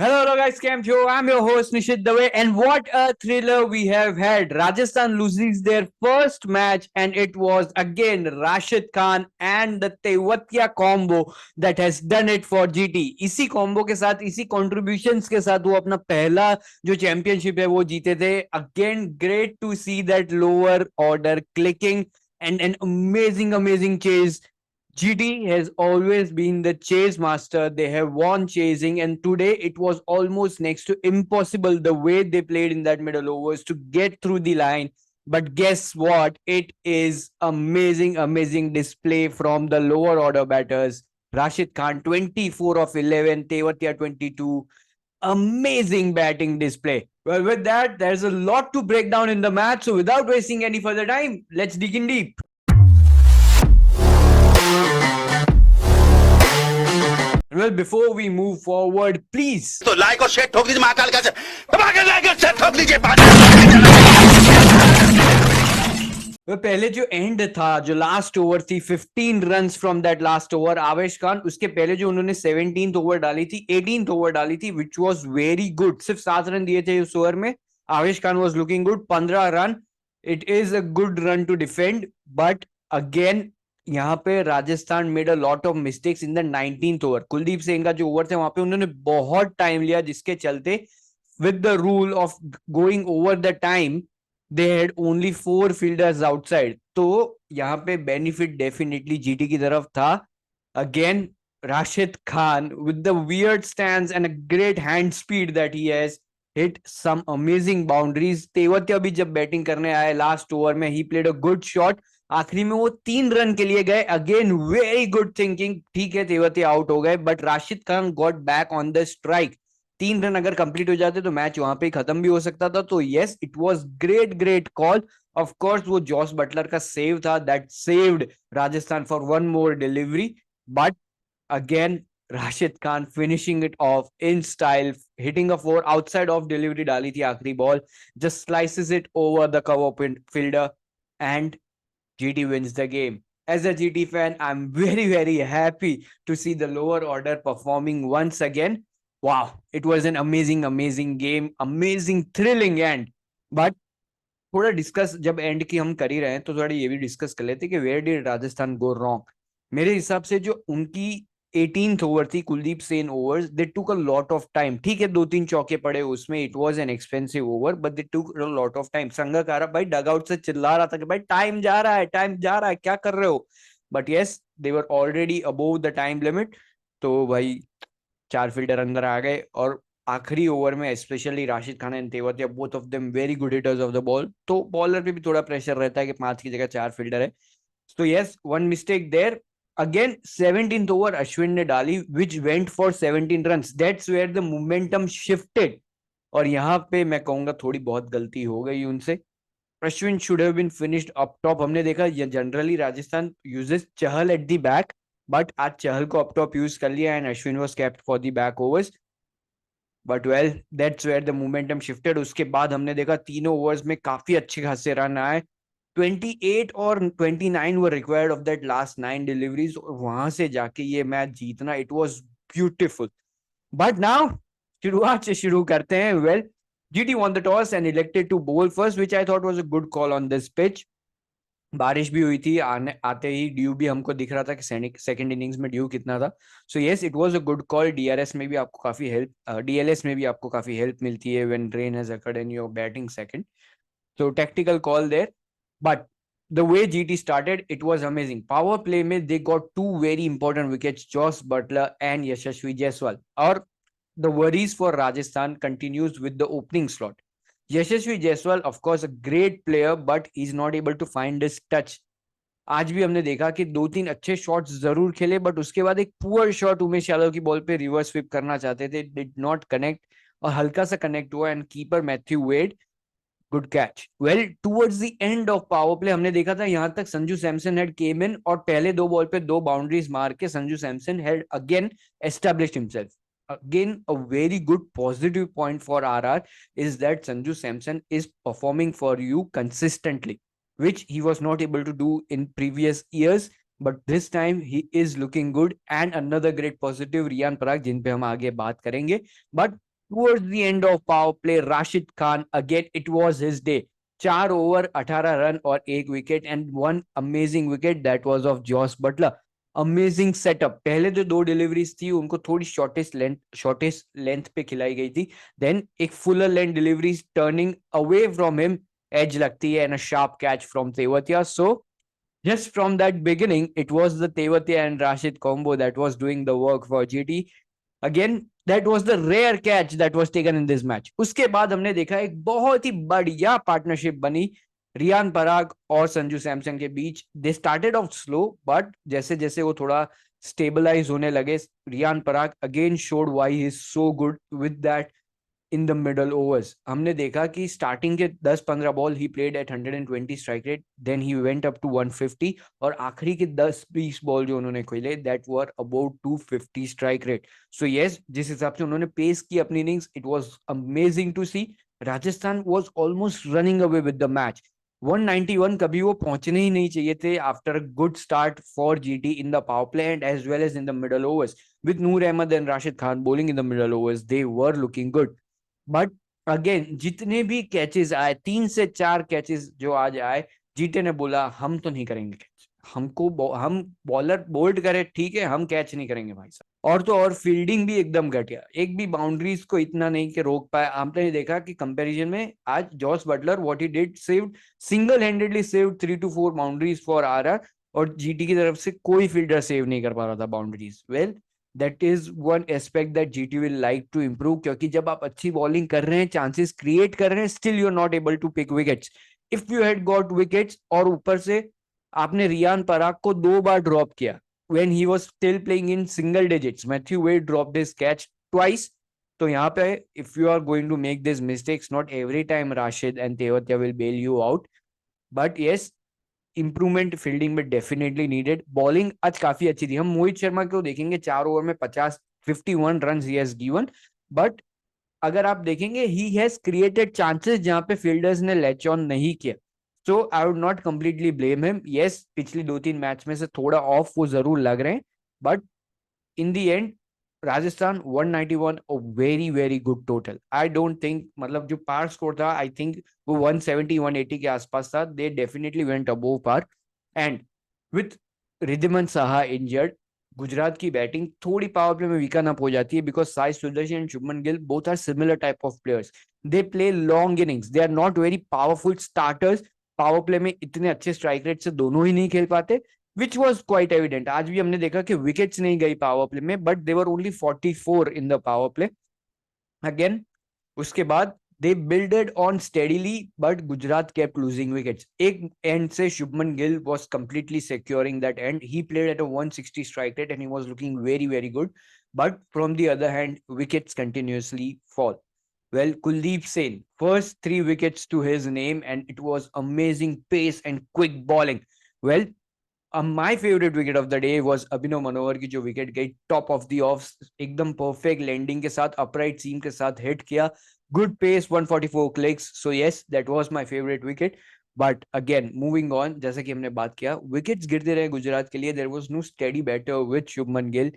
Hello guys, Cam Show. I'm your host Nishit Dave, and what a thriller we have had. Rajasthan loses their first match, and it was again Rashid Khan and the Tewatia combo that has done it for GT. इसी combo के साथ, इसी contributions के साथ वो अपना पहला जो championship है वो जीते थे. Again, great to see that lower order clicking and an amazing chase. GT has always been the chase master. They have won chasing, and today it was almost next to impossible the way they played in that middle overs to get through the line. But guess what? It is amazing display from the lower order batters. Rashid Khan 24 of 11, Tewatia 22. Amazing batting display. Well, with that, there's a lot to break down in the match. So, without wasting any further time, let's dig in deep. Well, before we move forward, please. तो like और share ठोक दीजिए महाकाल का दबा के like और share ठोक दीजिए पहले जो एंड था, जो लास्ट ओवर थी, 15 runs from that last over, आवेश खान, उसके पहले जो उन्होंने 17th ओवर डाली थी, 18th ओवर डाली थी, विच वाज वेरी गुड. सिर्फ 7 रन दिए थे उस ओवर में. Avesh Khan was looking good. 15 run, it is a good run to defend. But again यहाँ पे Rajasthan made a lot of mistakes in the 19th over. Kuldeep Singh का जो ओवर थे वहां पे उन्होंने बहुत टाइम लिया, जिसके चलते with the rule of going over the time they had only 4 fielders outside. तो यहाँ पे बेनिफिट डेफिनेटली जीटी की तरफ था. Again Rashid Khan with the weird stance and a great hand speed that he has hit some amazing boundaries. Tewatia भी जब batting करने आए लास्ट ओवर में, he played a good shot. आखिरी में वो 3 रन के लिए गए. Again very good thinking. ठीक है, तेवतिया आउट हो गए, but Rashid Khan got back on the strike. 3 run अगर कंप्लीट हो जाते तो मैच वहां पे खत्म भी हो सकता था. तो yes, it was great call. Of course वो जॉस बटलर का सेव था that saved Rajasthan for one more delivery. But again Rashid Khan finishing it off in style, hitting a 4 outside off delivery डाली थी आखिरी ball, just slices it over the cover fielder and GT wins the game. As a GT fan, I'm very happy to see the lower order performing once again. Wow, it was an amazing game, amazing thrilling end. But थोड़ा discuss जब and की हम कर ही रहे हैं तो थोड़ा ये भी डिस्कस कर लेते कि where did Rajasthan go wrong. मेरे हिसाब से जो उनकी 18th ओवर थी, Kuldeep Sen overs, they took a lot of time. ठीक है, 2-3 चौके पड़े उसमें, it was an expensive over, but they took a lot of time. Sangakkara भाई डगआउट से चिल्ला रहा था कि भाई टाइम जा रहा है, क्या कर रहे हो. But yes, they were already above the time limit. तो भाई 4 फील्डर अंदर आ गए, और आखिरी ओवर में specially Rashid Khan and Tewatia, both of them very good hitters of the ball. तो बॉलर पे भी थोड़ा प्रेशर रहता है कि 5 की जगह 4 फील्डर है. So yes, one mistake there. Again, 17th over Ashwin ने डाली, which went for 17 runs. That's where the momentum shifted. और यहाँ पे मैं कहूंगा थोड़ी बहुत गलती हो गई उनसे. Ashwin should have been finished up top. हमने देखा generally Rajasthan uses Chahal at the back, but आज चहल को up top यूज कर लिया and Ashwin was kept for the back overs. But well, that's where the momentum shifted. उसके बाद हमने देखा तीनों ओवर्स में काफी अच्छे खासे रन आए. 28 और 29 were required of that last 9 deliveries, और वहां से जाके ये मैच जीतना, it was beautiful. But now शुरुआत से शुरू करते हैं. Well, GT won the toss and elected to bowl first, which I thought was a good call on this pitch. बारिश भी हुई थी, आते ही ड्यू भी हमको दिख रहा था कि सेकंड इनिंग्स में ड्यू कितना था. So yes, it was a good call. DRS में भी आपको काफी हेल्प, डीएलएस में भी आपको काफी हेल्प मिलती है when rain has occurred and you are batting second. So tactical call there. But the way GT started, it was amazing. Power play में they got 2 very important wickets, Josh Butler and Yashasvi Jaiswal. Or the worries for Rajasthan continues with the opening slot. Yashasvi Jaiswal, of course, a great player, but he's not able to find his touch. आज भी हमने देखा कि 2-3 अच्छे shots जरूर खेले, but उसके बाद एक पुअर शॉट उमेश यादव की बॉल पे रिवर्स स्वीप करना चाहते थे, डिड नॉट कनेक्ट, और हल्का सा कनेक्ट हुआ and keeper Matthew Wade, good catch. Well, towards the end of power play हमने देखा था यहां तक Sanju Samson had came in, और पहले 2 बॉल पे 2 बाउंड्रीज मार के Sanju Samson had again established himself. Again, a very good positive point for RR is that Sanju Samson is performing for you consistently, which he was not able to do in previous years. But this time he is looking good. And another great positive, Riyan Parag, जिन पे हम आगे बात करेंगे. But towards the end of power play, Rashid Khan, again, it was his day. 4 over 18 run और 1 wicket and one amazing wicket that was of Jos Buttler. Amazing setup. पहले जो 2 deliveries थी उनको थोड़ी शॉर्टेस्ट लेंथ पे खिलाई गई थी. देन एक fuller length delivery turning away from him, edge लगती है, and a sharp catch from Tewatia. So just from that beginning, it was the Tewatia and Rashid combo that was doing the work for GT. Again, that was the rare catch that was taken in this match. उसके बाद हमने देखा एक बहुत ही बढ़िया partnership बनी रियान पराग और संजू सैमसन के बीच. They started off slow, but जैसे जैसे वो थोड़ा स्टेबलाइज होने लगे, Riyan Parag again showed why he is so good with that in the middle overs. हमने देखा कि स्टार्टिंग के 10-15 ball he played at 120 strike rate, then he went up to 150, और आखिरी के 10-20 बॉल जो उन्होंने खेले that were about 250 strike rate. So yes, जिस हिसाब से उन्होंने पेस की अपनी innings, it was amazing to see. Rajasthan was almost running away with the match. 191 कभी वो पहुंचने ही नहीं चाहिए थे after a good start for GT in the power play and as well as in the middle overs. With Noor Ahmad and Rashid Khan bowling in the middle overs, they were looking good. But again जितने भी catches आए, 3 से 4 catches जो आज आए, GTA ने बोला हम तो नहीं करेंगे कैच, हम बॉलर बोल्ड करे ठीक है, हम कैच नहीं करेंगे भाई साहब. और तो और फील्डिंग भी एकदम घटिया, एक भी बाउंड्रीज को इतना नहीं कि रोक पाए. आपने देखा कि कंपैरिजन में आज Jos Buttler what he did, saved single handedly, saved 3 to 4 boundaries for RR, और जीटी की तरफ से कोई फील्डर सेव नहीं कर पा रहा था boundaries. Well, that is one aspect that GT will like to improve, क्योंकि जब आप अच्छी बॉलिंग कर रहे हैं, चांसेस क्रिएट कर रहे हैं, still you are not able to pick wickets. If you had got wickets और ऊपर से आपने रियान पराग को 2 बार ड्रॉप किया when he was still playing in single digits, Matthew Wade drop this catch twice. तो यहाँ पे if you are going to make this mistakes, not every time Rashid and Tewatia will bail you out, but yes, improvement fielding में definitely needed. Bowling आज काफी अच्छी थी. हम मोहित शर्मा को देखेंगे, 4 ओवर में 51 run he has given, but अगर आप देखेंगे ही हैज क्रिएटेड चांसेस जहां पे फील्डर्स ने लैच ऑन नहीं किया. So I would not completely blame him. Yes, पिछली 2-3 मैच में से थोड़ा ऑफ वो जरूर लग रहे हैं, but in the and Rajasthan 191, a very very good total. I don't think, मतलब जो पार स्कोर था, आई थिंक वो 170-180 के आसपास था. They definitely went above par. And with Wriddhiman Saha injured, Gujarat की बैटिंग थोड़ी पावर प्ले में वीकन अप हो जाती है, because Sai Sudharsan and Shubman Gill both are similar type of players. They play long innings, they are not very powerful starters. Power play में इतने अच्छे strike rate से दोनों ही नहीं खेल पाते, which was quite evident. आज भी हमने देखा कि विकेट्स नहीं गई पावर प्ले में, but they were only 44 in the power play. Again उसके बाद they builded on steadily, but Gujarat kept losing wickets. एक end से Shubman Gill was completely securing that end. He played at a 160 strike rate and he was looking very very good. But from the other hand, wickets continuously fall. Well, Kuldeep Sen, first 3 wickets to his name, and it was amazing pace and quick bowling. Well, my favorite wicket of the day was अभिनव मनोहर की जो wicket गई top of the off, एकदम perfect landing के साथ, upright seam के साथ hit किया, good pace, 144 clicks. So yes, that was my favourite wicket. But again moving on, जैसा कि हमने बात किया, विकेट्स गिरते रहे गुजरात के लिए. There was no steady batter with Shubman Gill,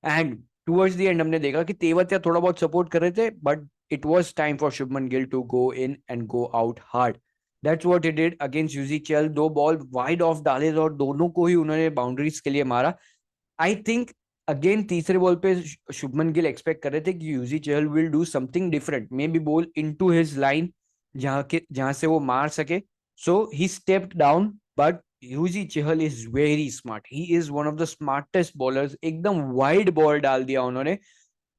and towards the end हमने देखा कि तेवतिया थोड़ा बहुत सपोर्ट कर रहे थे, but it was time for Shubman Gill to go in and go out hard. That's what he did against Yuzi Chahal. 2 ball wide off डाले और दोनों को ही उन्होंने बाउंड्रीज के लिए मारा. आई थिंक अगेन तीसरे बॉल पे शुभमन गिल एक्सपेक्ट कर रहे थे कि Yuzi Chahal will do something different, maybe ball into his line जहां से वो मार सके. So he stepped down, but Yuzi Chahal is very smart. He is one of the smartest bowlers. एकदम वाइड बॉल डाल दिया उन्होंने,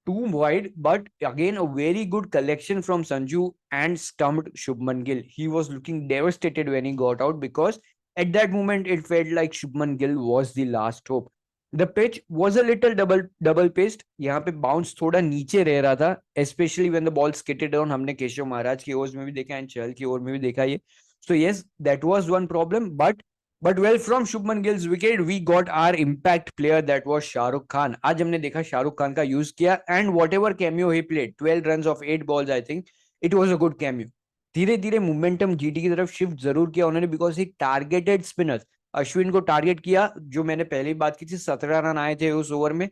too wide, but again a very good collection from Sanju and stumped Shubman Gill. He was looking devastated when he got out, because at that moment it felt like Shubman Gill was the last hope. The pitch was a little double paced. यहाँ पे bounce थोड़ा नीचे रह रहा था, especially when the ball skidded down. हमने केशव महाराज की overs में भी देखा and चहल की ओवर में भी देखा ये. So yes, that was one problem, but well, from Shubman Gill's wicket, we got our impact player, that was Shahrukh Khan. आज हमने देखा शाहरुख खान का यूज किया, and whatever cameo he played, 12 runs of 8 balls, I think it was a good cameo. धीरे धीरे momentum GT की तरफ shift जरूर किया उन्होंने, because he targeted spinners. Ashwin को टारगेट किया, जो मैंने पहले ही बात की थी, 17 रन आए थे उस ओवर में.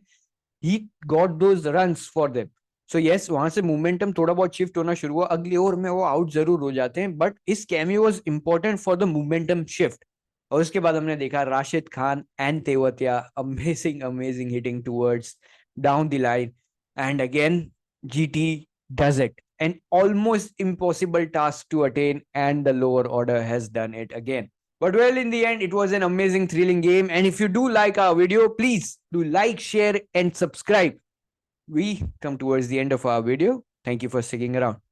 He got those runs for them. So yes, वहां से मोमेंटम थोड़ा बहुत शिफ्ट होना शुरू हुआ, अगली ओवर में वो आउट जरूर हो जाते हैं, बट इस cameo was important for the momentum shift. और उसके बाद हमने देखा Rashid Khan and Tewatia, amazing amazing hitting towards down the line, and again GT does it, an almost impossible task to attain, and the lower order has done it again. But well, in the end, it was an amazing, thrilling game. And if you do like our video, please do like, share, and subscribe. We come towards the end of our video. Thank you for sticking around.